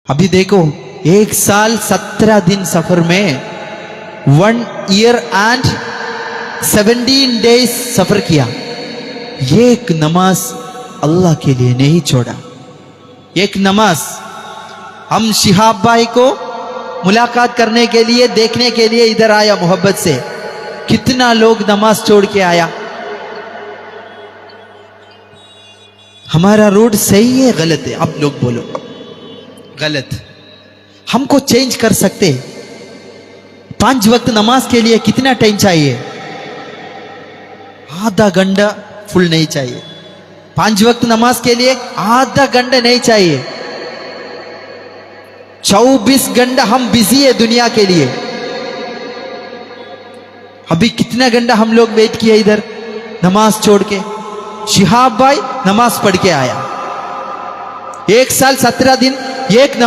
अभी देखो 1 साल 17 दिन सफर में 1 year and 17 days सफर किया। एक नमाज अल्लाह के लिए नहीं छोड़ा। एक नमाज हम शिहाब भाई को मुलाकात करने के लिए, देखने के लिए इधर आया मोहब्बत से। कितना लोग नमाज छोड़ के आया। हमारा रूट सही है गलत है? अब लोग बोलो गलत। हमको चेंज कर सकते। 5 वक्त नमाज के लिए कितना टाइम चाहिए? आधा घंटा फुल नहीं चाहिए। 5 वक्त नमाज के लिए आधा घंटा नहीं चाहिए। 24 घंटा हम बिजी है दुनिया के लिए। अभी कितना घंटा हम लोग वेट किया इधर नमाज छोड़ के। शिहाब भाई नमाज पढ़ के आया। 1 साल 17 दिन एक नमाज